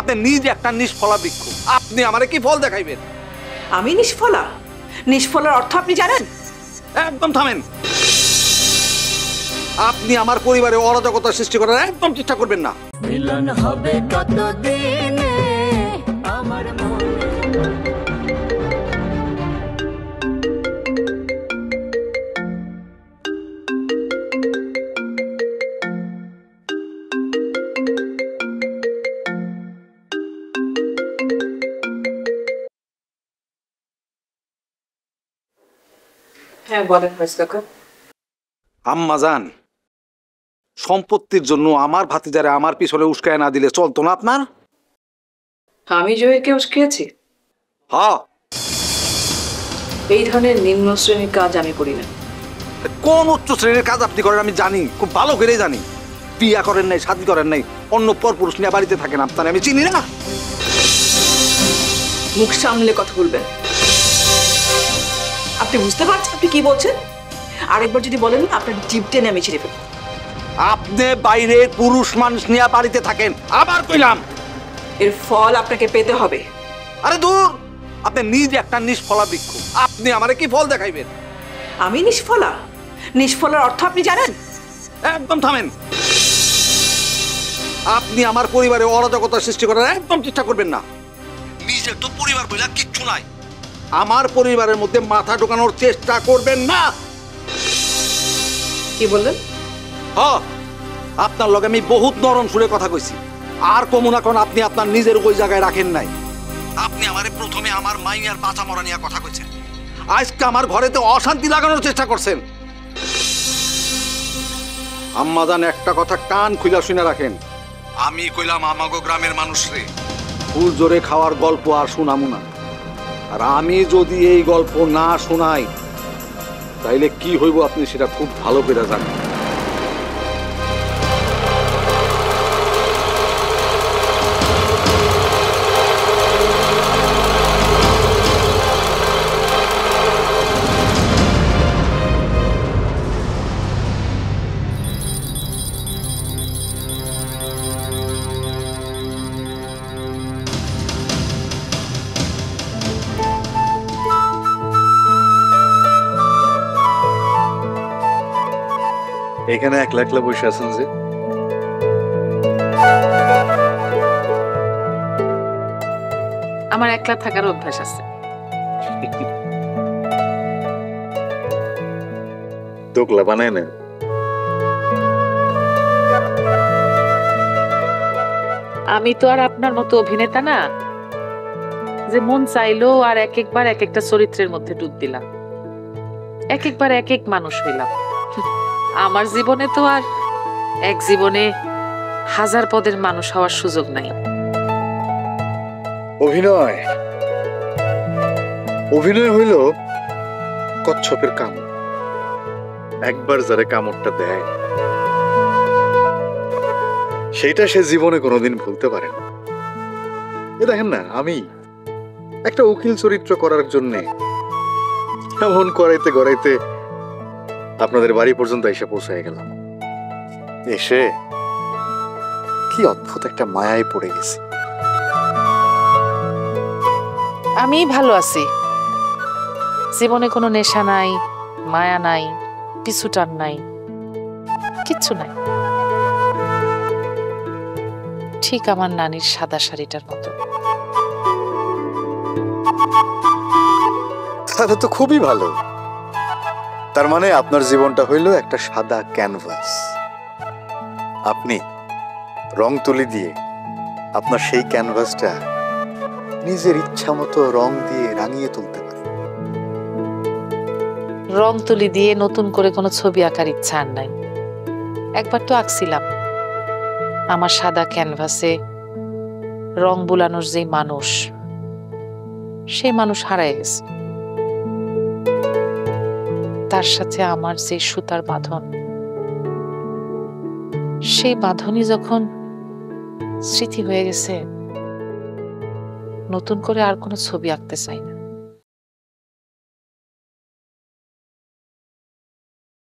আপনি নিজে একটা নিষ্ফলা বৃক্ষ। আপনি আমারে কি ফল দেখাইবেন? আমি নিষ্ফলা? নিষ্ফলার অর্থ আপনি জানেন? একদম থামেন। আপনি আমার পরিবারে অরাজকতা সৃষ্টি করার একদম চেষ্টা করবেন না। মিলন হবে কতদিনে আমার মনে। হ্যাঁ বলেন কাকা। আম্মা জান, সম্পত্তির জন্য আমার ভাতিজারে আমার পিছনে উস্কায় না দিলে চলতো না আপনার? আমি জহিরকে উস্কিয়েছি? হ্যাঁ। এই ধরনের নিম্ন শ্রেণীর কাজ আমি করি না। কোন উচ্চ শ্রেণীর কাজ আপনি করেন আমি জানি, খুব ভালো করেই জানি। বিয়া করেন নাই, শাদী করেন নাই, অন্য পরপুরুষ নিয়ে বাড়িতে থাকেন, আপনার আমি চিনি না। মুখ সামলে কথা বলবেন। আপনি বুঝতে পারছেন আপনি কি বলছেন? আরেকবার যদি বলেন না আপনার জিভ টেনে আমি ছিঁড়ে ফেলব। আপনি বাইরের পুরুষ মানুষ নিয়ে বাড়িতে থাকেন, আবার কইলাম এর ফল আপনাকে পেতে হবে। আরে দূর, আপনি নিজে একটা নিষ্ফলা বৃক্ষ। আপনি আমারে কি ফল দেখাইবেন? আমি নিষ্ফলা? নিষ্ফলার অর্থ আপনি জানেন? একদম থামেন। আপনি আমার পরিবারে অরাজকতা সৃষ্টি করার একদম চেষ্টা করবেন না। নিজের তো পরিবার বইলা কিচ্ছু নাই, আমার পরিবারের মধ্যে মাথা ঢোকানোর চেষ্টা করবেন না। কি বললেন? হ্যাঁ, আপনার লগে আমি বহুত নরম সুরে কথা কইছি, আর কমুনা কোন আপনি আপনার নিজের ওই জায়গায় রাখেন নাই। আপনি আমারে প্রথমে আমার মাইয়ার বাঁচা মরা নিয়ে কথা কইছেন, আজকে আমার ঘরেতে অশান্তি লাগানোর চেষ্টা করছেন। আম্মা জান, একটা কথা কান খুইলা শুনে রাখেন, আমি কইলাম আমাগো গ্রামের মানুষ রে ফুল জোরে খাওয়ার গল্প আর শুনামু না। আর আমি যদি এই গল্প না শোনাই তাইলে কি হইব আপনি সেটা খুব ভালো করে জানেন। এখানে একলা একলা বসে আছেন যে? আমার একলা থাকার অভ্যাস আছে। দোকলা বানায় না? আমি তো আর আপনার মতো অভিনেতা না যে মন চাইলো আর এক একবার এক একটা চরিত্রের মধ্যে ডুব দিলাম, এক একবার এক এক মানুষ হইলাম। আমার জীবনে তো আর এক জীবনে হাজার পদের মানুষ হওয়ার সুযোগ নাই। অভিনয় অভিনয় হইল কচ্ছপের কামড়, একবার যারা কামড়টা দেয় সেইটা সে জীবনে কোনোদিন ভুলতে পারে না। এ দেখেন না, আমি একটা উকিল চরিত্র করার জন্য এমন করাইতে গড়াইতে আপনাদের বাড়ি পর্যন্ত এসে পৌঁছায় গেলাম। এসে কি অদ্ভুত একটা মায়ায় পড়ে গেছি। আমি ভালো আছি, জীবনে কোনো নেশা নাই, মায়া নাই, পিছু টান নাই, কিচ্ছু নাই। ঠিক আমার নানির সাদা শাড়িটার মতো। তাহলে তো খুবই ভালো। তার মানে আপনার জীবনটা হইল একটা সাদা ক্যানভাস। আপনি রং তুলি দিয়ে আপনার সেই ক্যানভাসটা নিজের ইচ্ছা মতো রং দিয়ে রাঙিয়ে তুলতে পারেন। রং তুলি দিয়ে নতুন করে কোনো ছবি আঁকার ইচ্ছা আর নাই। একবার তো আঁকছিলাম, আমার সাদা ক্যানভাসে রং বুলানোর যে মানুষ, সেই মানুষ হারায় গেছে। তার সাথে আমার যে সুতার বাঁধন, সেই বাঁধনই যখন স্মৃতি হয়ে গেছে, নতুন করে আর কোনো ছবি আঁকতে চাই না।